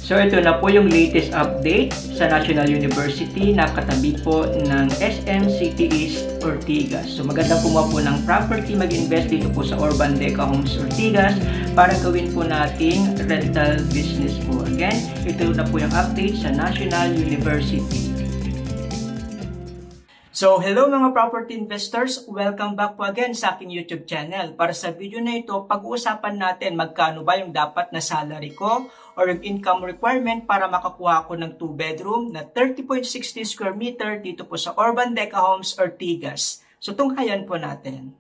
So ito na po yung latest update sa National University na katabi po ng SMCT East Ortigas. So maganda po po ng property mag-invest dito po sa Urban Deca Homes Ortigas para gawin po nating rental business po. Again, ito na po yung update sa National University. So, hello mga property investors! Welcome back po again sa aking YouTube channel. Para sa video na ito, pag-uusapan natin magkano ba yung dapat na salary ko or yung income requirement para makakuha ko ng 2-bedroom na 30.60 square meter dito po sa Urban Deca Homes Ortigas. So, tunghayan po natin.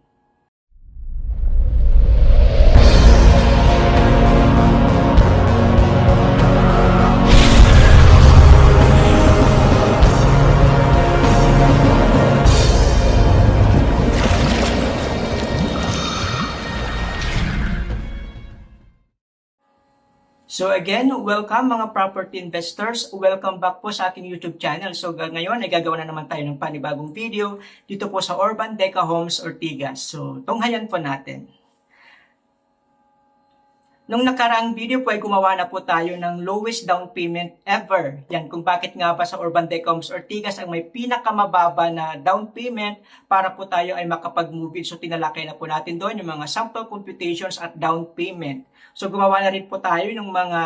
So again, welcome mga property investors. Welcome back po sa aking YouTube channel. So ngayon ay gagawa na naman tayo ng panibagong video dito po sa Urban Deca Homes Ortigas. So tunghayan po natin. Nung nakaraang video po ay gumawa na po tayo ng lowest down payment ever. Yan kung bakit nga ba sa Urban Deca Homes Ortigas ang may pinakamababa na down payment para po tayo ay makapag-move in. So tinalakay na po natin doon yung mga sample computations at down payment. So gumawa na rin po tayo ng mga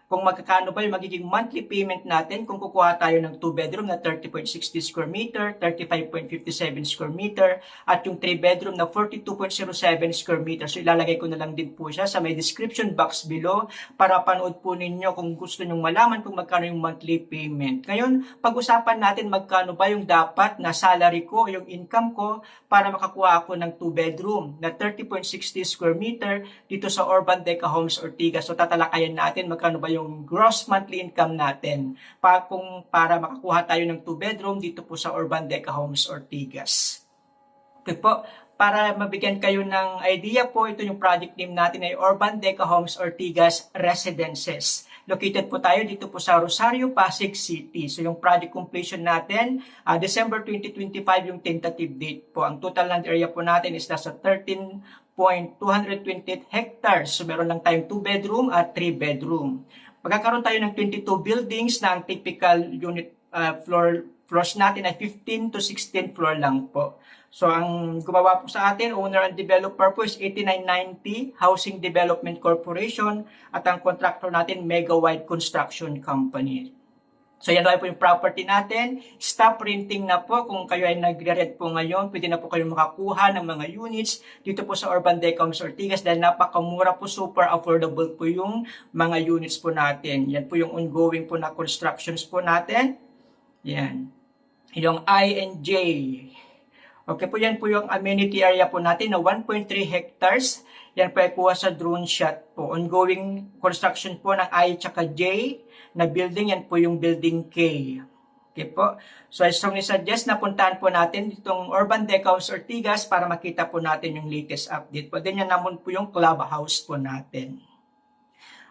kung magkano ba yung magiging monthly payment natin kung kukuha tayo ng 2-bedroom na 30.60 square meter, 35.57 square meter, at yung 3-bedroom na 42.07 square meter. So ilalagay ko na lang din po siya sa may description box below para panood po ninyo kung gusto nyong malaman kung magkano yung monthly payment. Ngayon, pag-usapan natin magkano ba yung dapat na salary ko, yung income ko, para makakuha ako ng 2-bedroom na 30.60 square meter dito sa Urban Deca Homes Ortigas. So tatalakayan natin magkano ba yung gross monthly income natin para makakuha tayo ng 2-bedroom dito po sa Urban Deca Homes Ortigas. Okay po, para mabigyan kayo ng idea po, ito yung project name natin ay Urban Deca Homes Ortigas Residences. Located po tayo dito po sa Rosario, Pasig City. So yung project completion natin, December 2025 yung tentative date po. Ang total land area po natin is nasa 13.228 hectares. So meron lang tayong 2-bedroom at 3-bedroom. Magkakaroon tayo ng 22 buildings na ang typical unit floors natin ay 15 to 16 floor lang po. So ang gumawa po sa atin, owner and developer po is 8990 Housing Development Corporation at ang contractor natin Mega Wide Construction Company. So yan po yung property natin. Stop renting na po. Kung kayo ay nagre-rent po ngayon, pwede na po kayo makakuha ng mga units dito po sa Urban Deca Homes Ortigas dahil napakamura po, super affordable po yung mga units po natin. Yan po yung ongoing po na constructions po natin. Yan. Yung I&J. Okay po, yan po yung amenity area po natin na 1.3 hectares. Yan po ay kuha sa drone shot po. Ongoing construction po ng I at J na building, yan po yung building K. Okay po. So I strongly suggest na puntahan po natin itong Urban Deca Homes Ortigas para makita po natin yung latest update po. Then yan naman po yung clubhouse po natin.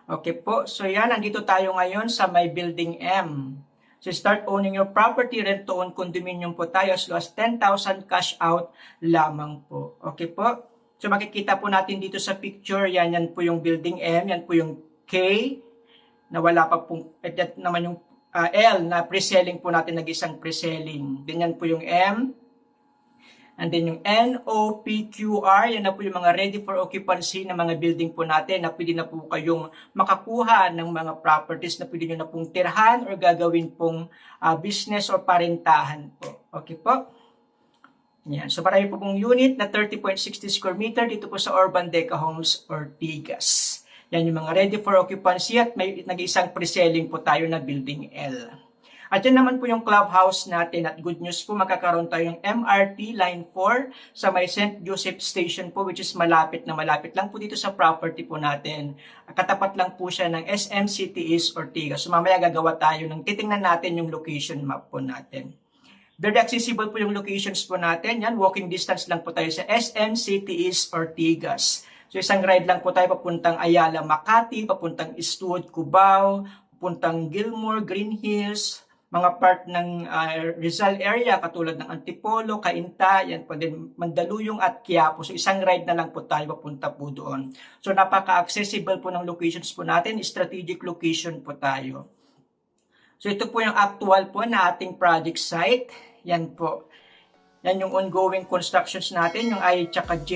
Okay po. So yan, nandito tayo ngayon sa may building M. So start owning your property, rent to own condominium po tayo as low as 10,000 cash out lamang po. Okay po. So makikita po natin dito sa picture, yan po yung building M, yan po yung K, na wala pa pong, at naman yung L na pre-selling po natin, nag-isang pre-selling. Then yan po yung M. And then yung N, O, P, Q, R, yan na po yung mga ready for occupancy na mga building po natin na pwede na po kayong makakuha ng mga properties na pwede nyo na pong tirahan or gagawin pong business or parentahan po. Okay po? Yan. So marami po pong unit na 30.60 square meter dito po sa Urban Deca Homes Ortigas. Yan yung mga ready for occupancy at may nag-isang pre-selling po tayo na building L. At yan naman po yung clubhouse natin at good news po, makakaroon tayo ng MRT Line 4 sa may St. Joseph Station po which is malapit lang po dito sa property po natin. Katapat lang po siya ng SMCT East Ortigas. So mamaya gagawa tayo ng titingnan natin yung location map po natin. Very accessible po yung locations po natin. Yan, walking distance lang po tayo sa SMCT East Ortigas. So isang ride lang po tayo papuntang Ayala, Makati, papuntang Eastwood, Cubao, papuntang Gilmore, Green Hills, mga part ng Rizal area katulad ng Antipolo, Cainta, yan po din Mandaluyong at Quiapo. So isang ride na lang po tayo papunta po doon. So napaka-accessible po ng locations po natin, strategic location po tayo. So ito po yung actual po na ating project site. Yan po. Yan yung ongoing constructions natin, yung I tsaka J.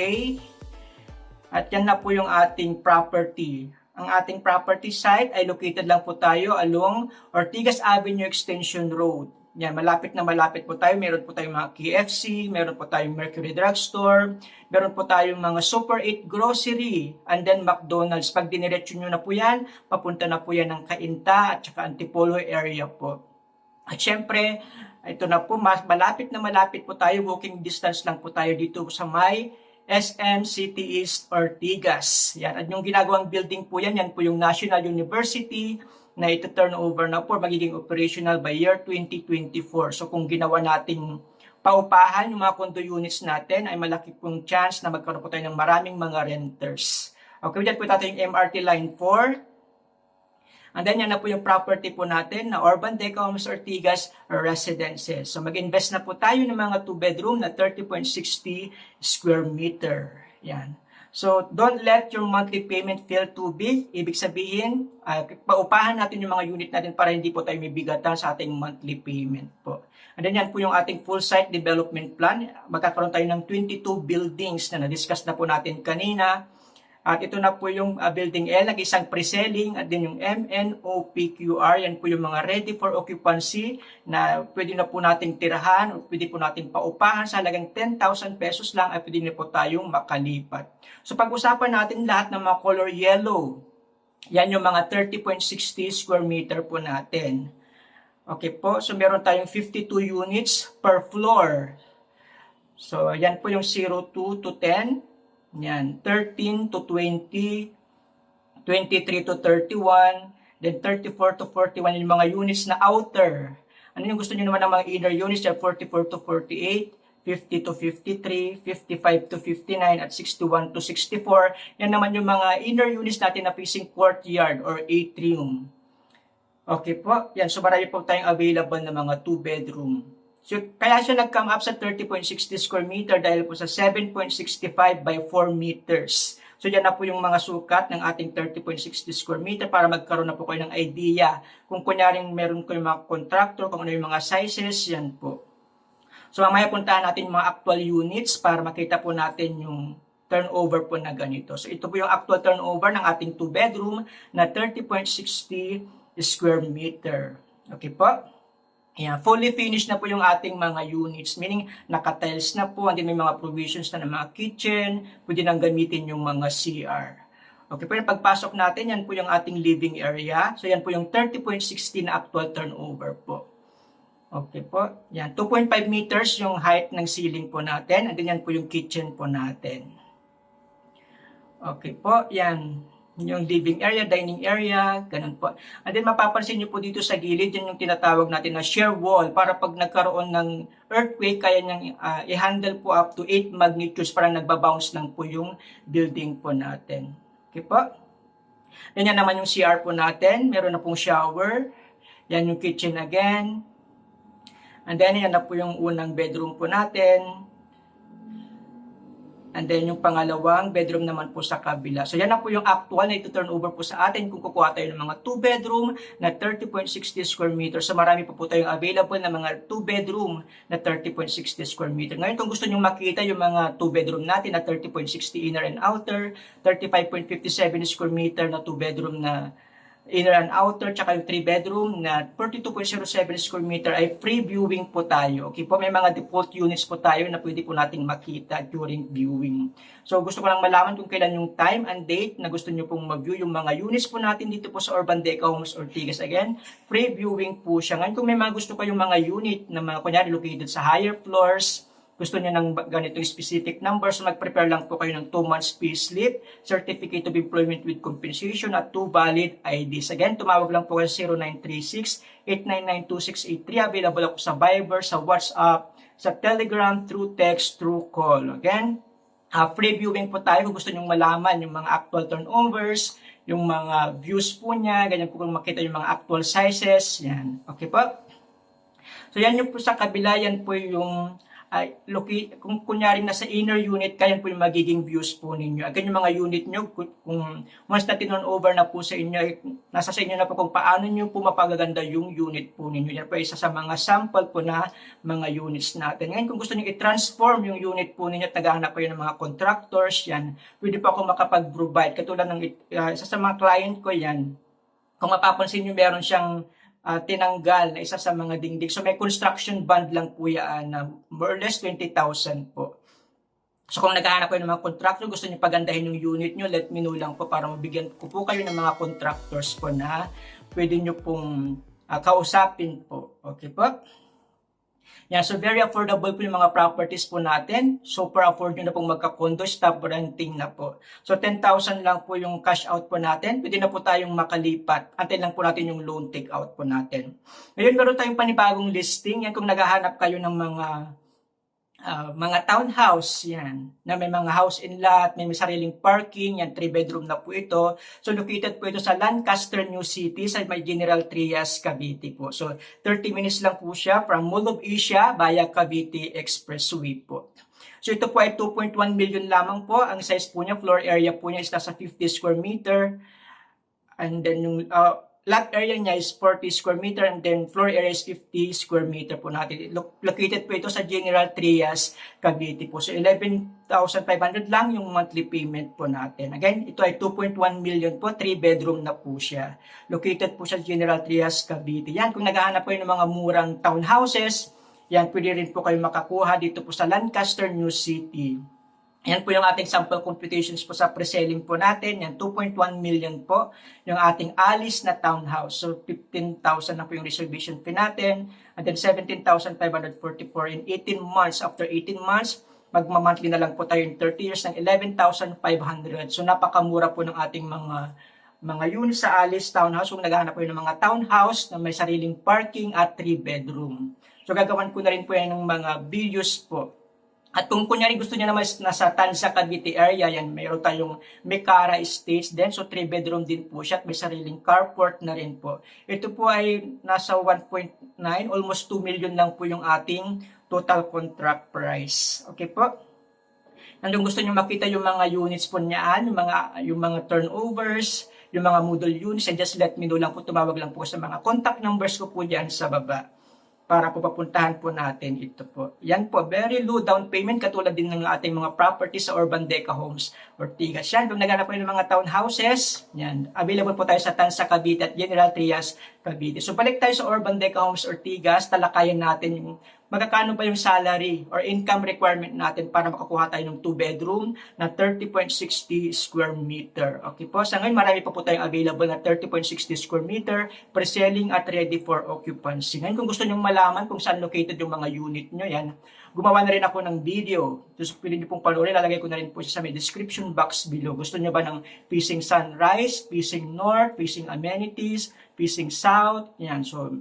At yan na po yung ating property. Ang ating property site ay located lang po tayo along Ortigas Avenue Extension Road. Yan, malapit na malapit po tayo. Meron po tayong mga KFC, meron po tayong Mercury Drugstore, meron po tayong mga Super 8 Grocery, and then McDonald's. Pag diniretso nyo na po yan, papunta na po yan ng Cainta at saka Antipolo area po. At syempre, ito na po, malapit na malapit po tayo. Walking distance lang po tayo dito sa may SM City East Ortigas. Yan. At yung ginagawang building po yan, yan po yung National University na ito turnover na po magiging operational by year 2024. So kung ginawa nating paupahan yung mga condo units natin, ay malaki pong chance na magkaroon po tayo ng maraming mga renters. Okay, dyan po tayo yung MRT Line 4. And then yan na po yung property po natin na Urban Deca Homes Ortigas Residences. So mag-invest na po tayo ng mga 2-bedroom na 30.60 square meter. Yan. So don't let your monthly payment feel too big. Ibig sabihin, paupahan natin yung mga unit natin para hindi po tayo mabigatan sa ating monthly payment po. And then yan po yung ating full site development plan. Magkakaroon tayo ng 22 buildings na na-discuss na po natin kanina. At ito na po yung building L, nag-isang pre-selling, at din yung MNOPQR, yan po yung mga ready for occupancy na pwede na po nating tirahan o pwede po nating paupahan sa halagang 10,000 pesos lang at pwede na po tayong makalipat. So pag-usapan natin lahat ng mga color yellow, yan yung mga 30.60 square meter po natin. Okay po, so meron tayong 52 units per floor. So yan po yung 02 to 10. Yan, 13 to 20, 23 to 31, then 34 to 41 yung mga units na outer. Ano yung gusto nyo naman ng mga inner units? Yan, 44 to 48, 50 to 53, 55 to 59, at 61 to 64. Yan naman yung mga inner units natin na facing courtyard or atrium. Okay po, yan. So marami po tayong available na mga 2-bedroom. So, kaya siya nag-come up sa 30.60 square meter dahil po sa 7.65 by 4 meters. So, yan na po yung mga sukat ng ating 30.60 square meter para magkaroon na po kayo ng idea. Kung kunyaring meron kayo mga contractor, kung ano yung mga sizes, yan po. So, mamaya puntahan natin yung mga actual units para makita po natin yung turnover po na ganito. So, ito po yung actual turnover ng ating 2-bedroom na 30.60 square meter. Okay po? Ayan, fully finished na po yung ating mga units, meaning naka-tiles na po, hindi may mga provisions na ng mga kitchen, pwede nang gamitin yung mga CR. Okay po, yung pagpasok natin, yan po yung ating living area. So yan po yung 30.60 na actual turnover po. Okay po, yan, 2.5 meters yung height ng ceiling po natin, and then yan po yung kitchen po natin. Okay po, yan. Yung living area, dining area, ganun po. And then mapapansin nyo po dito sa gilid, yan yung tinatawag natin na shear wall para pag nagkaroon ng earthquake, kaya niyang i-handle po up to 8 magnitudes para nagbabounce lang po yung building po natin. Okay po? Yan naman yung CR po natin. Meron na pong shower. Yan yung kitchen again. And then yan na po yung unang bedroom po natin. And then yung pangalawang bedroom naman po sa kabila. So yan na po yung actual na ito turnover po sa atin kung kukuha tayo ng mga 2-bedroom na 30.60 square meter. So marami po tayong available na mga 2-bedroom na 30.60 square meter. Ngayon kung gusto nyo makita yung mga 2-bedroom natin na 30.60 inner and outer, 35.57 square meter na 2-bedroom na inner and outer, tsaka yung 3-bedroom na 42.07 square meter ay free viewing po tayo. Okay po, may mga default units po tayo na pwede po nating makita during viewing. So gusto ko lang malaman kung kailan yung time and date na gusto nyo pong mag-view yung mga units po natin dito po sa Urban Deca Homes Ortigas. Again, free viewing po siya. Ngayon kung may mga gusto kayong mga unit na mga kunyari located sa higher floors, gusto niyo ng ganitong specific number, so mag-prepare lang po kayo ng 2 months pay slip, certificate of employment with compensation, at 2 valid IDs. Again, tumawag lang po kayo sa 0936-899-2683. Available ako sa Viber, sa WhatsApp, sa Telegram, through text, through call. Again, free viewing po tayo kung gusto niyo malaman yung mga actual turnovers, yung mga views po niya, ganyan po kung makita yung mga actual sizes. Yan. Okay po? So yan yung po sa kabila, yan po yung kung kunyari nasa inner unit kayan po yung magiging views po ninyo. Again, yung mga unit nyo, kung once na tinon over na po sa inyo, nasa sa inyo na po kung paano nyo po mapagaganda yung unit po ninyo. Yan po isa sa mga sample po na mga units natin. Ngayon, kung gusto nyo i-transform yung unit po ninyo at naghahanap kayo ng mga contractors, yan, pwede po ako makapag-provide. Katulad ng isa sa mga client ko yan, kung mapapansin nyo, meron siyang tinanggal na isa sa mga dingding. So may construction bond lang po yan na more or less 20,000 po. So kung naghahanap kayo ng mga contractor, gusto niyo pagandahin yung unit nyo, let me know lang po para mabigyan ko po kayo ng mga contractors po na pwede nyo pong kausapin po. Okay po? Yan, so very affordable po yung mga properties po natin. Super afford nyo na pong magka-condo, stop renting na po. So 10,000 lang po yung cash out po natin. Pwede na po tayong makalipat. Antay lang po natin yung loan take out po natin. Ngayon meron tayong panibagong listing. Yan kung naghahanap kayo ng mga townhouse, yan, na may mga house in lot, may sariling parking, yan, 3-bedroom na po ito. So, located po ito sa Lancaster, New City, sa may General Trias, Cavite po. So, 30 minutes lang po siya from Mall of Asia via Cavite Expressway po. So, ito po ay 2.1 million lamang po. Ang size po niya, floor area po niya is nasa 50 square meter. And then, yung lot area niya is 40 square meter and then floor area is 50 square meter po natin. Located po ito sa General Trias, Cavite po. So 11,500 lang yung monthly payment po natin. Again, ito ay 2.1 million po, 3-bedroom na po siya. Located po sa General Trias, Cavite. Yan, kung naghahanap po ng mga murang townhouses, yan, pwede rin po kayo makakuha dito po sa Lancaster, New City. Yan po yung ating sample computations po sa pre-selling po natin. Yan, 2.1 million po yung ating Alice na townhouse. So, 15,000 na po yung reservation fee natin. And then, 17,544 in 18 months. After 18 months, magmamonthly na lang po tayo in 30 years ng 11,500. So, napakamura po ng ating mga units sa Alice Townhouse. Kung naghahanap po ng mga townhouse na may sariling parking at 3-bedroom. So, gagawan ko na rin po yan ng mga videos po. At kung kunyari gusto niya naman nasa Tanza, Cavite area, yan, mayroon tayong Mekara Estates din. So 3-bedroom din po siya at may sariling carport na rin po. Ito po ay nasa 1.9, almost 2 million lang po yung ating total contract price. Okay po? And kung gusto niyo makita yung mga units po niyaan, yung mga turnovers, yung mga model units, and just let me know lang po, tumawag lang po sa mga contact numbers ko po dyan sa baba, para po papuntahan po natin ito po. Yan po, very low down payment, katulad din ng ating mga properties sa Urban Deca Homes, Ortigas. Yan, kung naghanap po ng mga townhouses, yan, available po tayo sa Tanza, Cavite at General Trias, Cavite. So balik tayo sa Urban Deca Homes, Ortigas, talakayan natin yung magkano ba yung salary or income requirement natin para makakuha tayo ng 2-bedroom na 30.60 square meter. Okay po, sa ngayon marami pa po tayong available na 30.60 square meter, pre-selling at ready for occupancy. Ngayon kung gusto nyo malaman kung saan located yung mga unit nyo, yan, gumawa na rin ako ng video. So pwede nyo pong panoorin, lalagay ko na rin po siya sa may description box below. Gusto nyo ba ng facing sunrise, facing north, facing amenities, facing south, yan, so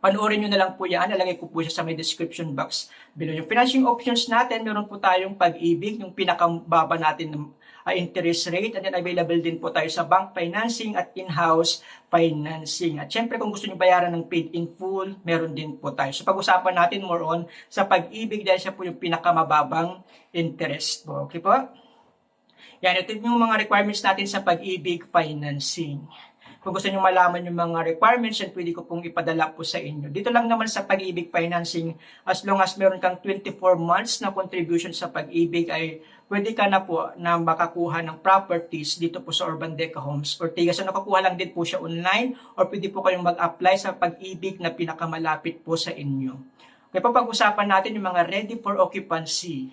panoorin nyo na lang po yan. Nalagay ko po siya sa may description box below. Yung financing options natin, meron po tayong Pag-ibig, yung pinakababa natin ng interest rate. And then available din po tayo sa bank financing at in-house financing. At syempre kung gusto nyo bayaran ng paid in full, meron din po tayo. So pag-usapan natin more on sa Pag-ibig dahil siya po yung pinakamababang interest po. Okay po? Yan, ito yung mga requirements natin sa Pag-ibig financing. Kung gusto nyo malaman yung mga requirements, yan pwede ko pong ipadala po sa inyo. Dito lang naman sa Pag-ibig financing, as long as meron kang 24 months na contribution sa Pag-ibig, ay pwede ka na po na makakuha ng properties dito po sa Urban Deca Homes Ortigas. So nakakuha lang din po siya online or pwede po kayong mag-apply sa Pag-ibig na pinakamalapit po sa inyo. Kaya pag-usapan natin yung mga ready for occupancy.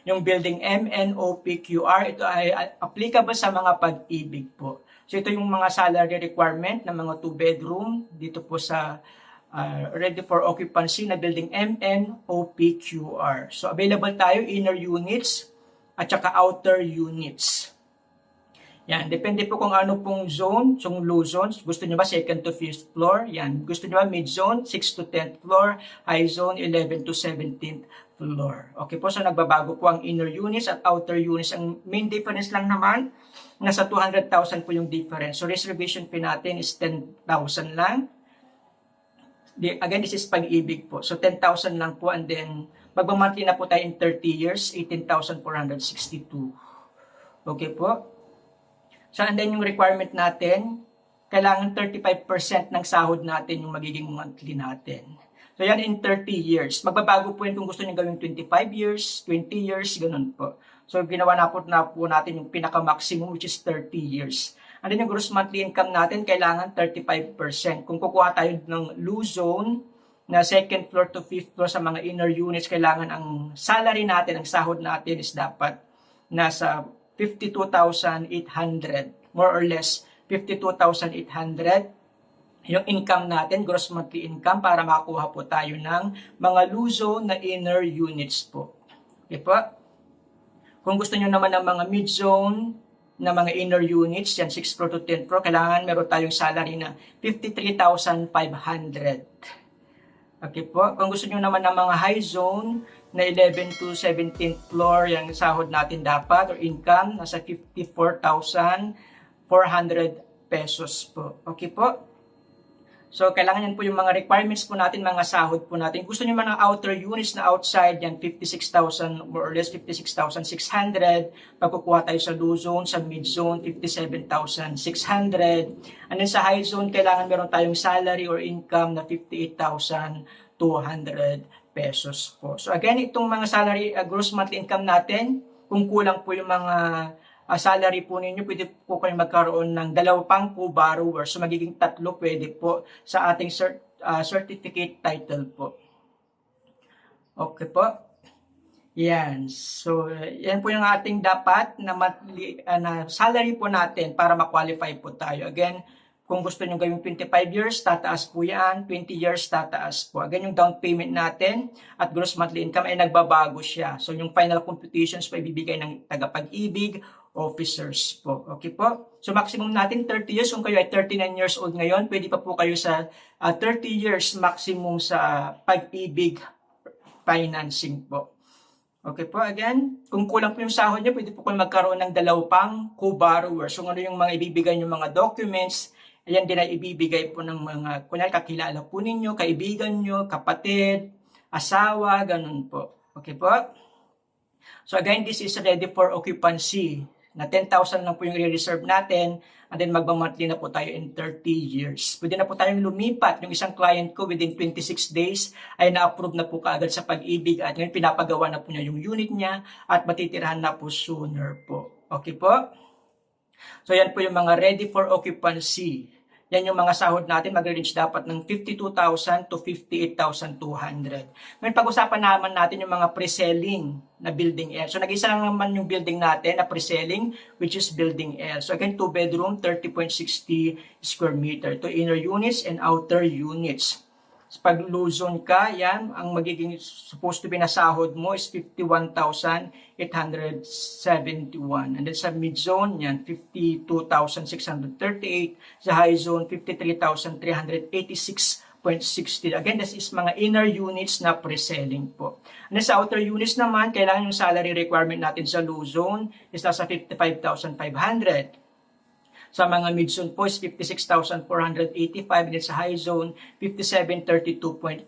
Yung building MNOPQR, ito ay applicable sa mga Pag-ibig po. So ito yung mga salary requirement ng mga 2-bedroom dito po sa ready for occupancy na building MNOPQR. So available tayo inner units at saka outer units. Yan, depende po kung ano pong zone, yung low zones. Gusto nyo ba 2nd to 5th floor? Yan. Gusto nyo ba mid zone, 6th to 10th floor? High zone, 11 to 17th floor. Okay po, so nagbabago po ang inner units at outer units. Ang main difference lang naman, nasa 200,000 po yung difference. So reservation fee natin is 10,000 lang. Again, this is pag-ibig po. So 10,000 lang po, and then magmamonthly na po tayo in 30 years, 18,462. Okay po? So and then yung requirement natin, kailangan 35% ng sahod natin yung magiging monthly natin. So yan in 30 years. Magbabago po yun kung gusto nyo gawing 25 years, 20 years, ganun po. So ginawa na po natin yung pinaka-maximum, which is 30 years. And then yung gross monthly income natin, kailangan 35%. Kung kukuha tayo ng blue zone, na second floor to fifth floor sa mga inner units, kailangan ang salary natin, ang sahod natin is dapat nasa 52,800. More or less, 52,800. Yung income natin, gross monthly income, para makakuha po tayo ng mga blue zone na inner units po. Okay po? Kung gusto nyo naman ng mga mid zone, na mga inner units, yan 6th floor to 10th floor, kailangan meron tayong salary na 53,500. Okay po. Kung gusto nyo naman ng mga high zone na 11 to 17th floor, yung sahod natin dapat or income nasa 54,400 pesos po. Okay po. So, kailangan yan po yung mga requirements po natin, mga sahod po natin. Gusto nyo man ng outer units na outside, yan 56,000, more or less 56,600. Pagkukuha tayo sa low zone, sa mid zone, 57,600. And then sa high zone, kailangan meron tayong salary or income na 58,200 pesos po. So again, itong mga salary, gross monthly income natin, kung kulang po yung mga salary po ninyo, pwede po kayo magkaroon ng 2 pang co-borrower. So magiging 3 pwede po sa ating certificate title po. Okay po. Yan. So yan po yung ating dapat na monthly na salary po natin para ma-qualify po tayo. Again, kung gusto nyo gawing 25 years, tataas po yan. 20 years, tataas po. Again, yung down payment natin at gross monthly income ay nagbabago siya. So yung final computations pa ibibigay ng tagapag-ibig officers po. Okay po? So maximum natin 30 years. Kung kayo ay 39 years old ngayon, pwede pa po kayo sa 30 years maximum sa pag-ibig financing po. Okay po, again, kung kulang po yung sahod niya, pwede po kayo magkaroon ng 2 pang co-borrower. So ano yung mga ibibigay nyo mga documents, ayan din ay ibibigay po ng mga, kunyari kakilala po ninyo, kaibigan nyo, kapatid, asawa, ganun po. Okay po? So again, this is ready for occupancy. Na 10,000 lang po yung i-reserve natin, and then magmamonthly na po tayo in 30 years. Pwede na po tayong lumipat. Yung isang client ko within 26 days ay na-approve na po kaagad sa pag-ibig at ngayon pinapagawa na po niya yung unit niya at matitirahan na po sooner po. Okay po? So yan po yung mga ready for occupancy. Yan yung mga sahod natin, mag-range dapat ng 52,000 to 58,200. Ngayon pag-usapan naman natin yung mga pre-selling na building L. So nag-isa lang naman yung building natin na pre-selling, which is building L. So again, 2 bedroom, 30.60 square meter. To inner units and outer units. Pag low zone ka, yan, ang magiging supposed to be na sahod mo is 51,871. And then sa mid zone, yan, 52,638. Sa high zone, 53,386.60. Again, this is mga inner units na pre-selling po. And then sa outer units naman, kailangan yung salary requirement natin sa low zone is nasa 55,500. Sa mga mid-zone po is 56,485, and sa high zone, 5732.40.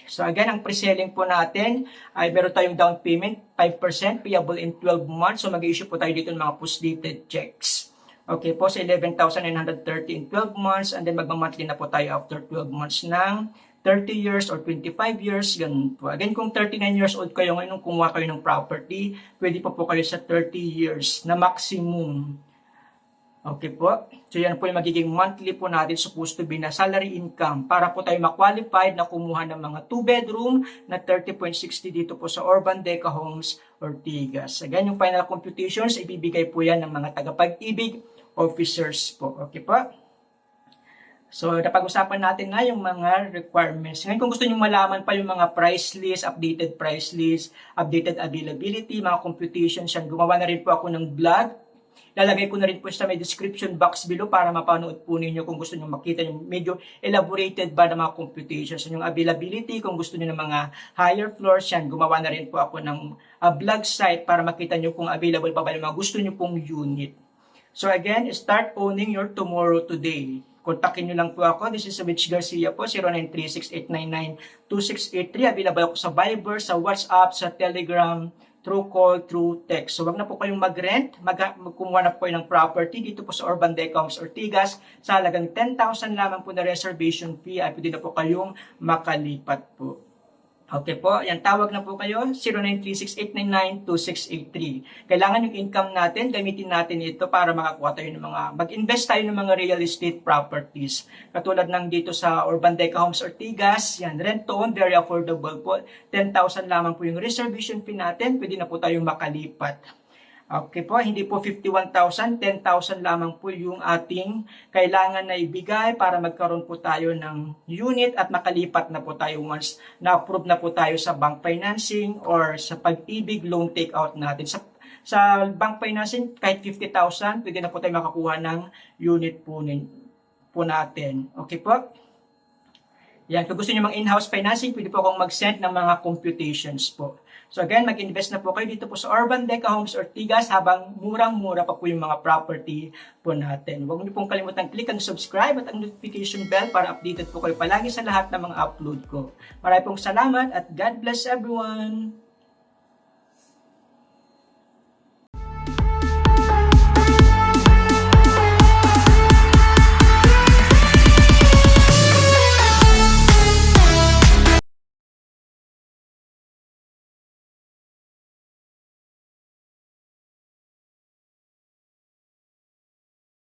So again, ang pre-selling po natin ay meron tayong down payment, 5% payable in 12 months. So mag-issue po tayo dito ng mga post-dated checks. Okay po, sa 11,930 in 12 months, and then magmamonthly na po tayo after 12 months ng 30 years or 25 years, ganun po. Again, kung 39 years old kayo ngayon, kumuha kayo ng property, pwede po kayo sa 30 years na maximum. Okay po. So yan po yung magiging monthly po natin supposed to be na salary income para po tayo ma-qualified na kumuha ng mga 2 bedroom na 30.60 dito po sa Urban Deca Homes Ortigas. Again, yung final computations, ibibigay po yan ng mga tagapag-ibig officers po. Okay po. So, napag-usapan natin na yung mga requirements. Ngayon, kung gusto nyo malaman pa yung mga price list, updated price list, updated availability, mga computations, yan, gumawa na rin po ako ng vlog. Lalagay ko na rin po sa may description box below para mapanood po ninyo kung gusto nyo makita yung medyo elaborated ba na mga computations. Yung availability, kung gusto nyo ng mga higher floors, yan, gumawa na rin po ako ng blog site para makita nyo kung available pa ba yung mga gusto nyo pong unit. So again, start owning your tomorrow today. kontakin nyo lang po ako. This is Rich Garcia po, 0936-899-2683. Available ako sa Viber, sa WhatsApp, sa Telegram, through call, through text. So wag na po kayong mag-rent, kumuha na po kayo ng property dito po sa Urban Decca Homes Ortigas sa halagang 10,000 lamang po na reservation fee ay pwede na po kayong makalipat po. Okay po, yan, tawag na po kayo, 0936-899-2683. Kailangan yung income natin, gamitin natin ito para makakuha tayo ng mag-invest tayo ng mga real estate properties. Katulad ng dito sa Urban Decca Homes Ortigas, yan, rent to own, very affordable po. 10,000 lamang po yung reservation fee natin, pwede na po tayong makalipat. Okay po, hindi po 51,000, 10,000 lamang po yung ating kailangan na ibigay para magkaroon po tayo ng unit at makalipat na po tayo once na-approve na po tayo sa bank financing or sa Pag-ibig loan takeout natin. Sa bank financing, kahit 50,000, pwede na po tayo makakuha ng unit po natin. Okay po? Yan, kung gusto niyo mang in-house financing, pwede po akong mag-send ng mga computations po. So again, mag-invest na po kayo dito po sa Urban Decca Homes Ortigas habang murang-mura pa po yung mga property po natin. Huwag niyo pong kalimutan click ang subscribe at ang notification bell para updated po kayo palagi sa lahat ng mga upload ko. Maraming pong salamat at God bless everyone!